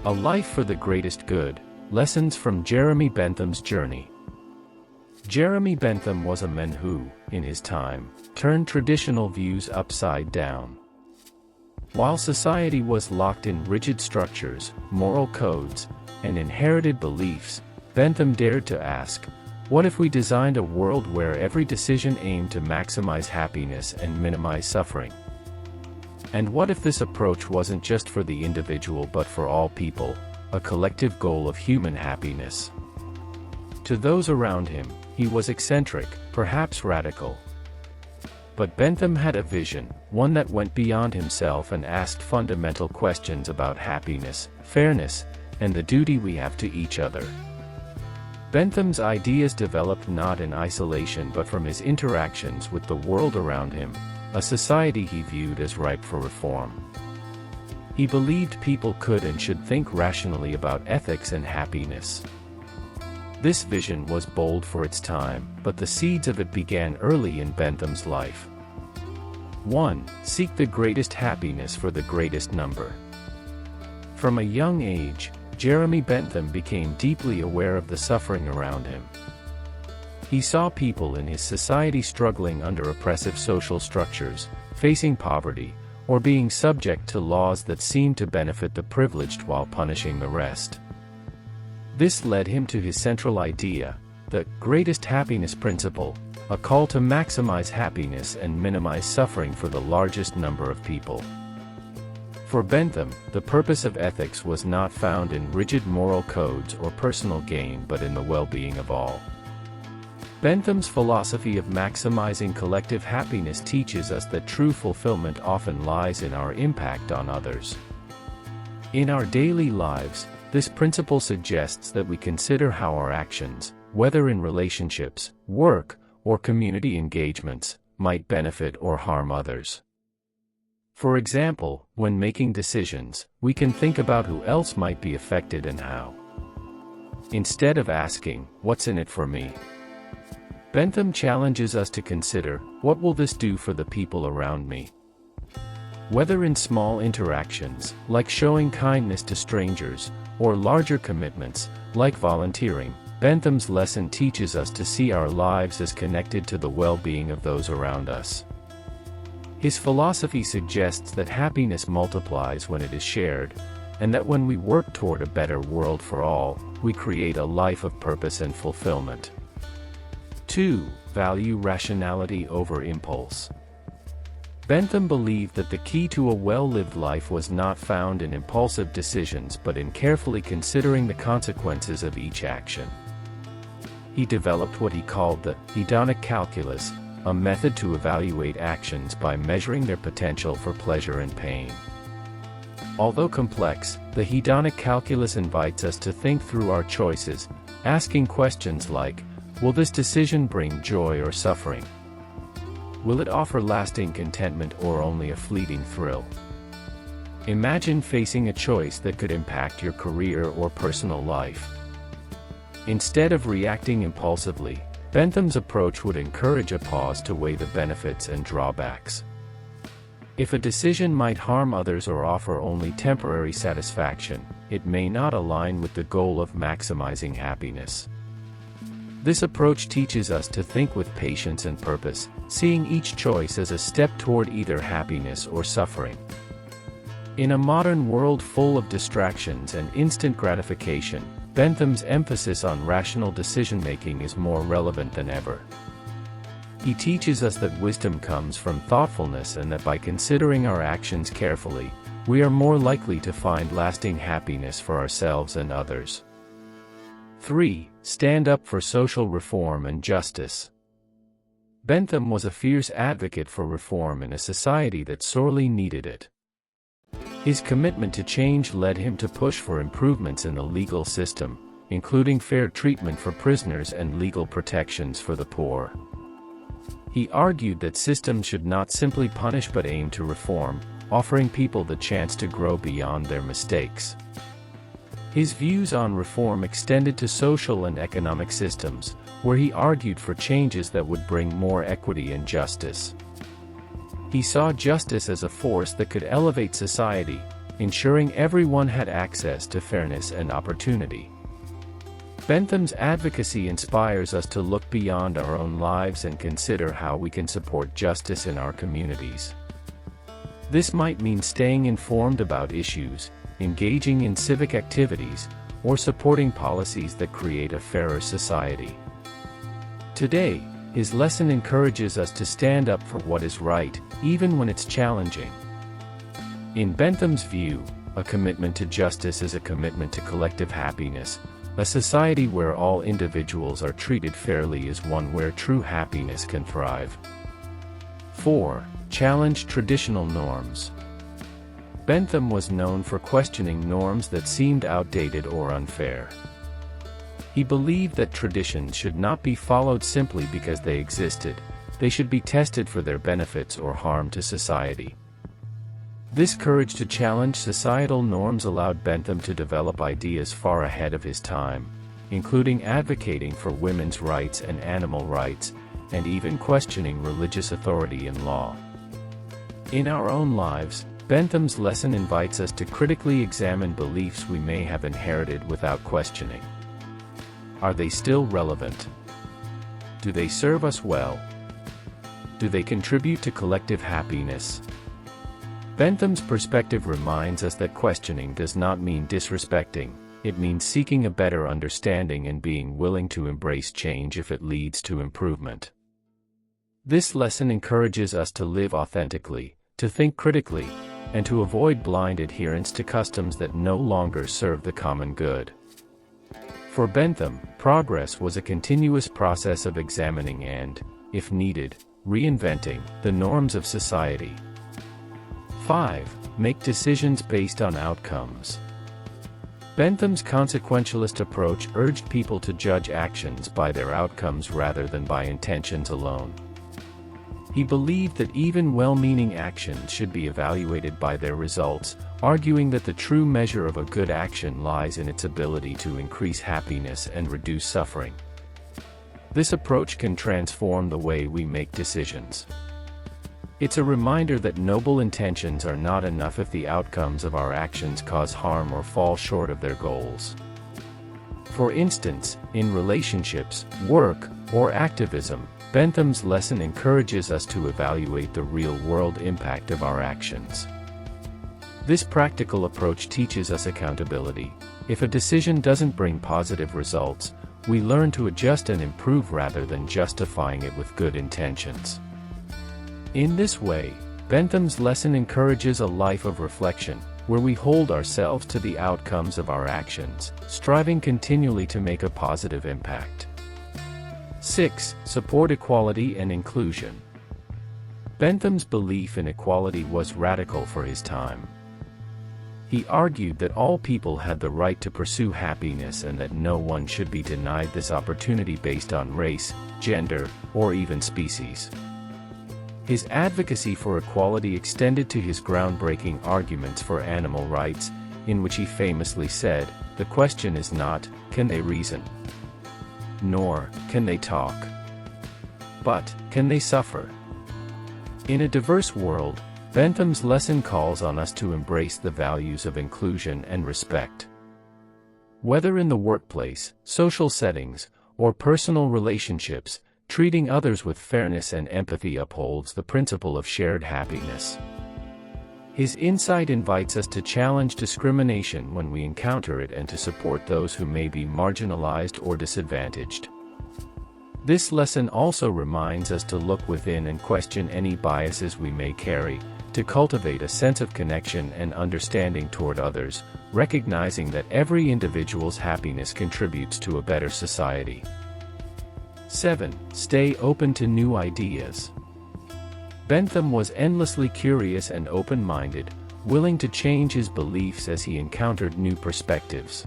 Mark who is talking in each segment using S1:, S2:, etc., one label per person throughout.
S1: A Life for the Greatest Good, Lessons from Jeremy Bentham's Journey. Jeremy Bentham was a man who, in his time, turned traditional views upside down. While society was locked in rigid structures, moral codes, and inherited beliefs, Bentham dared to ask, what if we designed a world where every decision aimed to maximize happiness and minimize suffering? And what if this approach wasn't just for the individual but for all people, a collective goal of human happiness? To those around him, he was eccentric, perhaps radical. But Bentham had a vision, one that went beyond himself and asked fundamental questions about happiness, fairness, and the duty we have to each other. Bentham's ideas developed not in isolation but from his interactions with the world around him, a society he viewed as ripe for reform. He believed people could and should think rationally about ethics and happiness. This vision was bold for its time, but the seeds of it began early in Bentham's life. 1. Seek the greatest happiness for the greatest number. From a young age, Jeremy Bentham became deeply aware of the suffering around him. He saw people in his society struggling under oppressive social structures, facing poverty, or being subject to laws that seemed to benefit the privileged while punishing the rest. This led him to his central idea, the greatest happiness principle, a call to maximize happiness and minimize suffering for the largest number of people. For Bentham, the purpose of ethics was not found in rigid moral codes or personal gain but in the well-being of all. Bentham's philosophy of maximizing collective happiness teaches us that true fulfillment often lies in our impact on others. In our daily lives, this principle suggests that we consider how our actions, whether in relationships, work, or community engagements, might benefit or harm others. For example, when making decisions, we can think about who else might be affected and how. Instead of asking, "What's in it for me?" Bentham challenges us to consider, what will this do for the people around me? Whether in small interactions, like showing kindness to strangers, or larger commitments, like volunteering, Bentham's lesson teaches us to see our lives as connected to the well-being of those around us. His philosophy suggests that happiness multiplies when it is shared, and that when we work toward a better world for all, we create a life of purpose and fulfillment. 2. Value rationality over impulse. Bentham believed that the key to a well-lived life was not found in impulsive decisions but in carefully considering the consequences of each action. He developed what he called the hedonic calculus, a method to evaluate actions by measuring their potential for pleasure and pain. Although complex, the hedonic calculus invites us to think through our choices, asking questions like, will this decision bring joy or suffering? Will it offer lasting contentment or only a fleeting thrill? Imagine facing a choice that could impact your career or personal life. Instead of reacting impulsively, Bentham's approach would encourage a pause to weigh the benefits and drawbacks. If a decision might harm others or offer only temporary satisfaction, it may not align with the goal of maximizing happiness. This approach teaches us to think with patience and purpose, seeing each choice as a step toward either happiness or suffering. In a modern world full of distractions and instant gratification, Bentham's emphasis on rational decision-making is more relevant than ever. He teaches us that wisdom comes from thoughtfulness and that by considering our actions carefully, we are more likely to find lasting happiness for ourselves and others. 3. Stand up for social reform and justice. Bentham was a fierce advocate for reform in a society that sorely needed it. His commitment to change led him to push for improvements in the legal system, including fair treatment for prisoners and legal protections for the poor. He argued that systems should not simply punish but aim to reform, offering people the chance to grow beyond their mistakes. His views on reform extended to social and economic systems, where he argued for changes that would bring more equity and justice. He saw justice as a force that could elevate society, ensuring everyone had access to fairness and opportunity. Bentham's advocacy inspires us to look beyond our own lives and consider how we can support justice in our communities. This might mean staying informed about issues, engaging in civic activities, or supporting policies that create a fairer society. Today, his lesson encourages us to stand up for what is right, even when it's challenging. In Bentham's view, a commitment to justice is a commitment to collective happiness. A society where all individuals are treated fairly is one where true happiness can thrive. 4. Challenge traditional norms. Bentham was known for questioning norms that seemed outdated or unfair. He believed that traditions should not be followed simply because they existed; they should be tested for their benefits or harm to society. This courage to challenge societal norms allowed Bentham to develop ideas far ahead of his time, including advocating for women's rights and animal rights, and even questioning religious authority in law. In our own lives, Bentham's lesson invites us to critically examine beliefs we may have inherited without questioning. Are they still relevant? Do they serve us well? Do they contribute to collective happiness? Bentham's perspective reminds us that questioning does not mean disrespecting; it means seeking a better understanding and being willing to embrace change if it leads to improvement. This lesson encourages us to live authentically, to think critically, and to avoid blind adherence to customs that no longer serve the common good. For Bentham, progress was a continuous process of examining and, if needed, reinventing the norms of society. 5. Make decisions based on outcomes. Bentham's consequentialist approach urged people to judge actions by their outcomes rather than by intentions alone. He believed that even well-meaning actions should be evaluated by their results, arguing that the true measure of a good action lies in its ability to increase happiness and reduce suffering. This approach can transform the way we make decisions. It's a reminder that noble intentions are not enough if the outcomes of our actions cause harm or fall short of their goals. For instance, in relationships, work, or activism, Bentham's lesson encourages us to evaluate the real-world impact of our actions. This practical approach teaches us accountability. If a decision doesn't bring positive results, we learn to adjust and improve rather than justifying it with good intentions. In this way, Bentham's lesson encourages a life of reflection, where we hold ourselves to the outcomes of our actions, striving continually to make a positive impact. 6. Support equality and inclusion. Bentham's belief in equality was radical for his time. He argued that all people had the right to pursue happiness and that no one should be denied this opportunity based on race, gender, or even species. His advocacy for equality extended to his groundbreaking arguments for animal rights, in which he famously said, "The question is not, can they reason? Nor, can they talk? But, can they suffer?" In a diverse world, Bentham's lesson calls on us to embrace the values of inclusion and respect. Whether in the workplace, social settings, or personal relationships, treating others with fairness and empathy upholds the principle of shared happiness. His insight invites us to challenge discrimination when we encounter it and to support those who may be marginalized or disadvantaged. This lesson also reminds us to look within and question any biases we may carry, to cultivate a sense of connection and understanding toward others, recognizing that every individual's happiness contributes to a better society. 7. Stay open to new ideas. Bentham was endlessly curious and open-minded, willing to change his beliefs as he encountered new perspectives.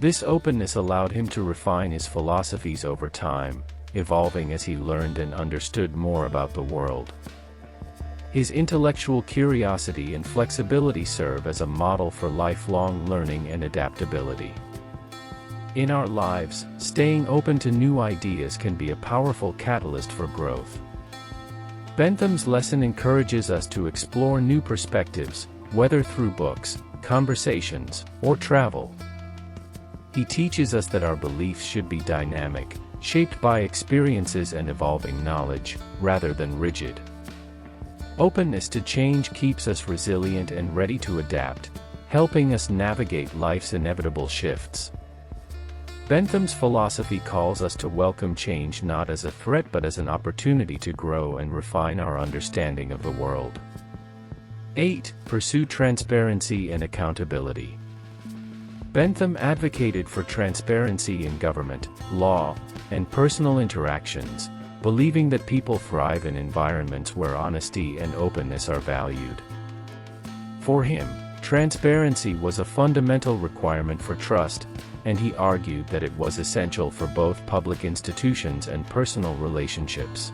S1: This openness allowed him to refine his philosophies over time, evolving as he learned and understood more about the world. His intellectual curiosity and flexibility serve as a model for lifelong learning and adaptability. In our lives, staying open to new ideas can be a powerful catalyst for growth. Bentham's lesson encourages us to explore new perspectives, whether through books, conversations, or travel. He teaches us that our beliefs should be dynamic, shaped by experiences and evolving knowledge, rather than rigid. Openness to change keeps us resilient and ready to adapt, helping us navigate life's inevitable shifts. Bentham's philosophy calls us to welcome change not as a threat but as an opportunity to grow and refine our understanding of the world. 8. Pursue transparency and accountability. Bentham advocated for transparency in government, law, and personal interactions, believing that people thrive in environments where honesty and openness are valued. For him, transparency was a fundamental requirement for trust, and he argued that it was essential for both public institutions and personal relationships.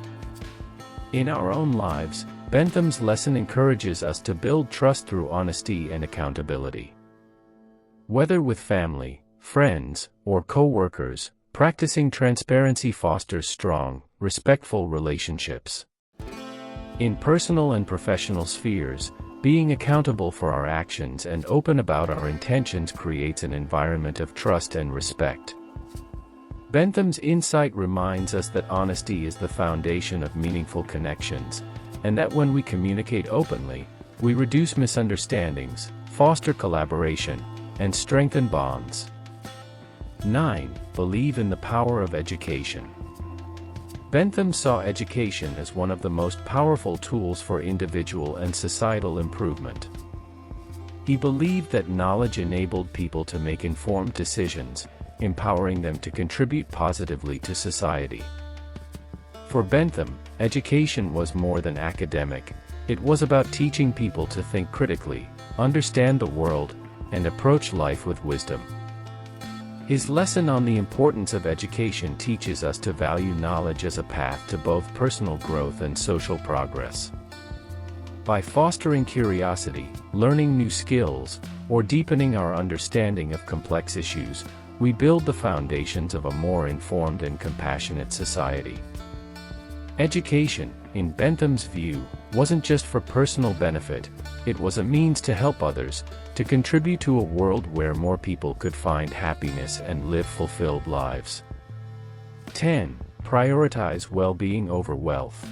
S1: In our own lives, Bentham's lesson encourages us to build trust through honesty and accountability. Whether with family, friends, or co-workers, practicing transparency fosters strong, respectful relationships. In personal and professional spheres, being accountable for our actions and open about our intentions creates an environment of trust and respect. Bentham's insight reminds us that honesty is the foundation of meaningful connections, and that when we communicate openly, we reduce misunderstandings, foster collaboration, and strengthen bonds. 9. Believe in the power of education. Bentham saw education as one of the most powerful tools for individual and societal improvement. He believed that knowledge enabled people to make informed decisions, empowering them to contribute positively to society. For Bentham, education was more than academic. It was about teaching people to think critically, understand the world, and approach life with wisdom. His lesson on the importance of education teaches us to value knowledge as a path to both personal growth and social progress. By fostering curiosity, learning new skills, or deepening our understanding of complex issues, we build the foundations of a more informed and compassionate society. Education, in Bentham's view, wasn't just for personal benefit, it was a means to help others, to contribute to a world where more people could find happiness and live fulfilled lives. 10. Prioritize well-being over wealth.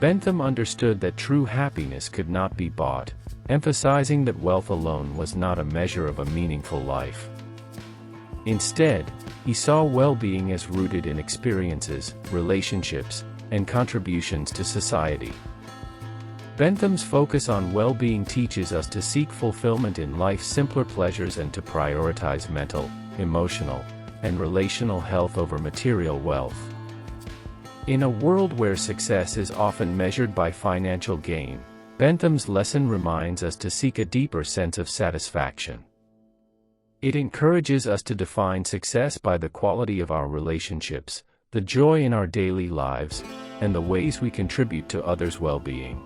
S1: Bentham understood that true happiness could not be bought, emphasizing that wealth alone was not a measure of a meaningful life. Instead, he saw well-being as rooted in experiences, relationships, and contributions to society. Bentham's focus on well-being teaches us to seek fulfillment in life's simpler pleasures and to prioritize mental, emotional, and relational health over material wealth. In a world where success is often measured by financial gain, Bentham's lesson reminds us to seek a deeper sense of satisfaction. It encourages us to define success by the quality of our relationships, the joy in our daily lives, and the ways we contribute to others' well-being.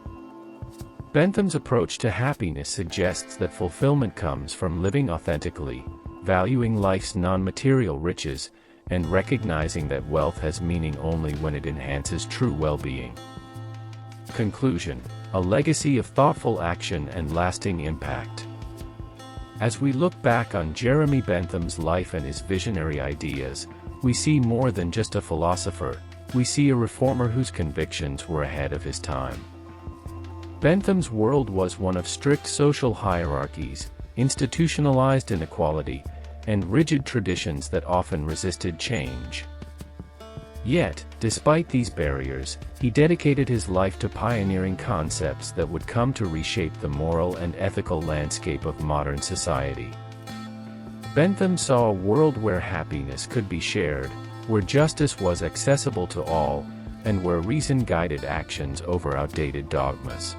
S1: Bentham's approach to happiness suggests that fulfillment comes from living authentically, valuing life's non-material riches, and recognizing that wealth has meaning only when it enhances true well-being. Conclusion: a legacy of thoughtful action and lasting impact. As we look back on Jeremy Bentham's life and his visionary ideas, we see more than just a philosopher, we see a reformer whose convictions were ahead of his time. Bentham's world was one of strict social hierarchies, institutionalized inequality, and rigid traditions that often resisted change. Yet, despite these barriers, he dedicated his life to pioneering concepts that would come to reshape the moral and ethical landscape of modern society. Bentham saw a world where happiness could be shared, where justice was accessible to all, and where reason guided actions over outdated dogmas.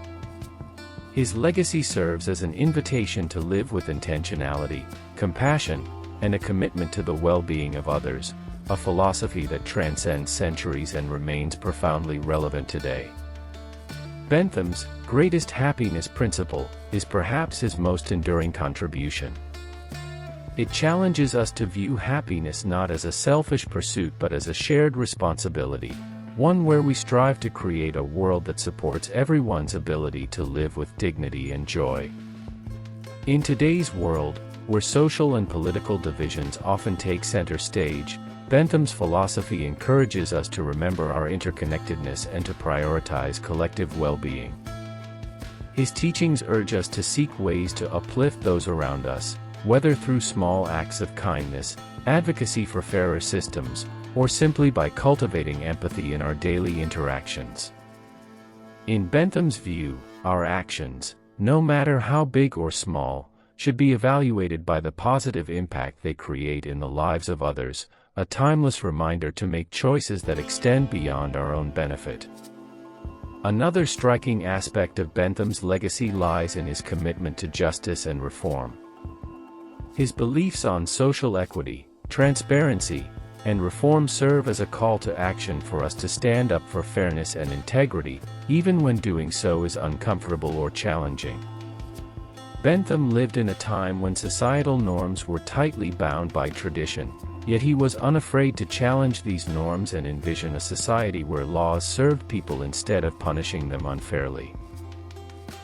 S1: His legacy serves as an invitation to live with intentionality, compassion, and a commitment to the well-being of others, a philosophy that transcends centuries and remains profoundly relevant today. Bentham's greatest happiness principle is perhaps his most enduring contribution. It challenges us to view happiness not as a selfish pursuit but as a shared responsibility, one where we strive to create a world that supports everyone's ability to live with dignity and joy. In today's world, where social and political divisions often take center stage, Bentham's philosophy encourages us to remember our interconnectedness and to prioritize collective well-being. His teachings urge us to seek ways to uplift those around us, whether through small acts of kindness, advocacy for fairer systems, or simply by cultivating empathy in our daily interactions. In Bentham's view, our actions, no matter how big or small, should be evaluated by the positive impact they create in the lives of others, a timeless reminder to make choices that extend beyond our own benefit. Another striking aspect of Bentham's legacy lies in his commitment to justice and reform. His beliefs on social equity, transparency, and reform serve as a call to action for us to stand up for fairness and integrity, even when doing so is uncomfortable or challenging. Bentham lived in a time when societal norms were tightly bound by tradition, yet he was unafraid to challenge these norms and envision a society where laws served people instead of punishing them unfairly.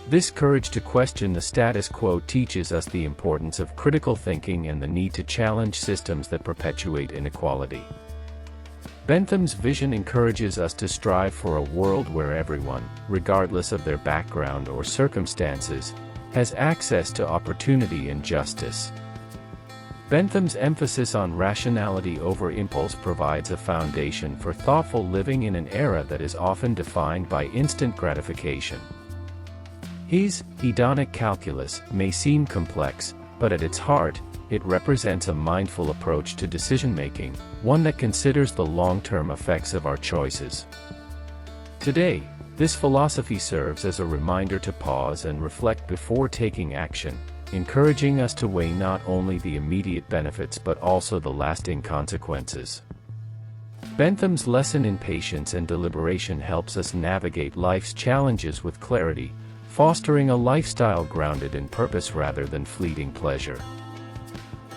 S1: This courage to question the status quo teaches us the importance of critical thinking and the need to challenge systems that perpetuate inequality. Bentham's vision encourages us to strive for a world where everyone, regardless of their background or circumstances, has access to opportunity and justice. Bentham's emphasis on rationality over impulse provides a foundation for thoughtful living in an era that is often defined by instant gratification. His hedonic calculus may seem complex, but at its heart, it represents a mindful approach to decision-making, one that considers the long-term effects of our choices. Today, this philosophy serves as a reminder to pause and reflect before taking action, encouraging us to weigh not only the immediate benefits but also the lasting consequences. Bentham's lesson in patience and deliberation helps us navigate life's challenges with clarity, fostering a lifestyle grounded in purpose rather than fleeting pleasure.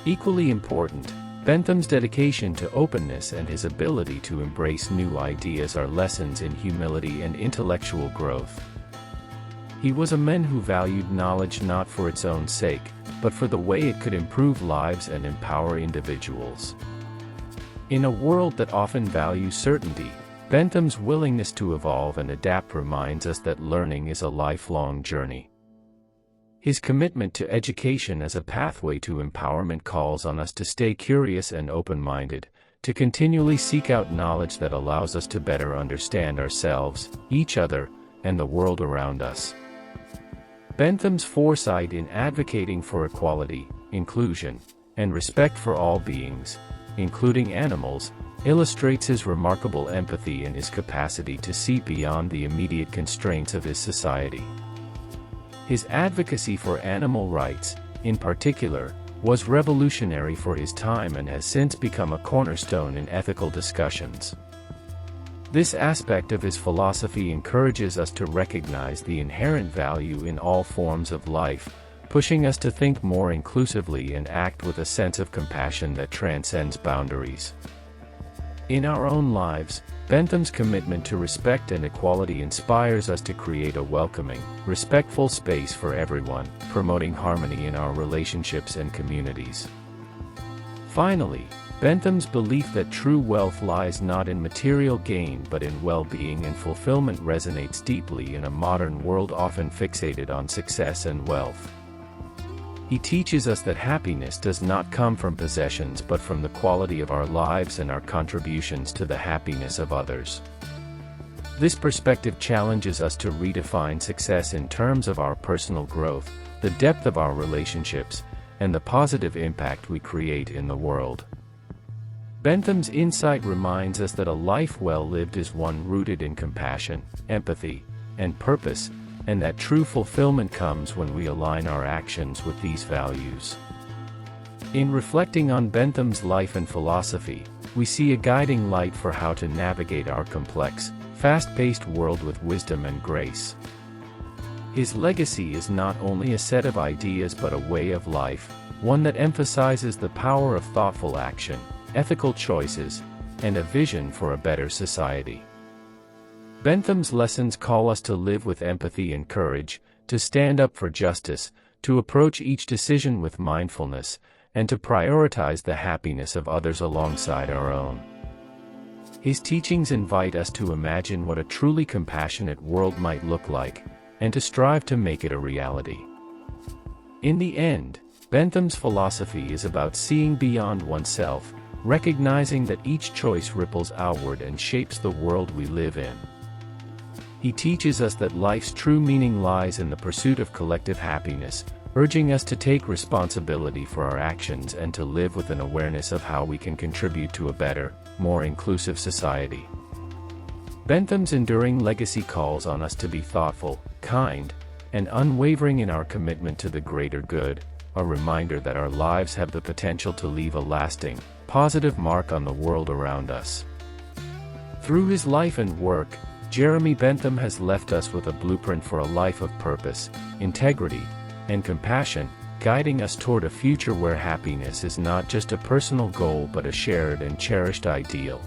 S1: Equally important, Bentham's dedication to openness and his ability to embrace new ideas are lessons in humility and intellectual growth. He was a man who valued knowledge not for its own sake, but for the way it could improve lives and empower individuals. In a world that often values certainty, Bentham's willingness to evolve and adapt reminds us that learning is a lifelong journey. His commitment to education as a pathway to empowerment calls on us to stay curious and open-minded, to continually seek out knowledge that allows us to better understand ourselves, each other, and the world around us. Bentham's foresight in advocating for equality, inclusion, and respect for all beings, including animals, illustrates his remarkable empathy and his capacity to see beyond the immediate constraints of his society. His advocacy for animal rights, in particular, was revolutionary for his time and has since become a cornerstone in ethical discussions. This aspect of his philosophy encourages us to recognize the inherent value in all forms of life, pushing us to think more inclusively and act with a sense of compassion that transcends boundaries. In our own lives, Bentham's commitment to respect and equality inspires us to create a welcoming, respectful space for everyone, promoting harmony in our relationships and communities. Finally, Bentham's belief that true wealth lies not in material gain but in well-being and fulfillment resonates deeply in a modern world often fixated on success and wealth. He teaches us that happiness does not come from possessions but from the quality of our lives and our contributions to the happiness of others. This perspective challenges us to redefine success in terms of our personal growth, the depth of our relationships, and the positive impact we create in the world. Bentham's insight reminds us that a life well lived is one rooted in compassion, empathy, and purpose, and that true fulfillment comes when we align our actions with these values. In reflecting on Bentham's life and philosophy, we see a guiding light for how to navigate our complex, fast-paced world with wisdom and grace. His legacy is not only a set of ideas but a way of life, one that emphasizes the power of thoughtful action, ethical choices, and a vision for a better society. Bentham's lessons call us to live with empathy and courage, to stand up for justice, to approach each decision with mindfulness, and to prioritize the happiness of others alongside our own. His teachings invite us to imagine what a truly compassionate world might look like, and to strive to make it a reality. In the end, Bentham's philosophy is about seeing beyond oneself, recognizing that each choice ripples outward and shapes the world we live in. He teaches us that life's true meaning lies in the pursuit of collective happiness, urging us to take responsibility for our actions and to live with an awareness of how we can contribute to a better, more inclusive society. Bentham's enduring legacy calls on us to be thoughtful, kind, and unwavering in our commitment to the greater good, a reminder that our lives have the potential to leave a lasting, positive mark on the world around us. Through his life and work, Jeremy Bentham has left us with a blueprint for a life of purpose, integrity, and compassion, guiding us toward a future where happiness is not just a personal goal but a shared and cherished ideal.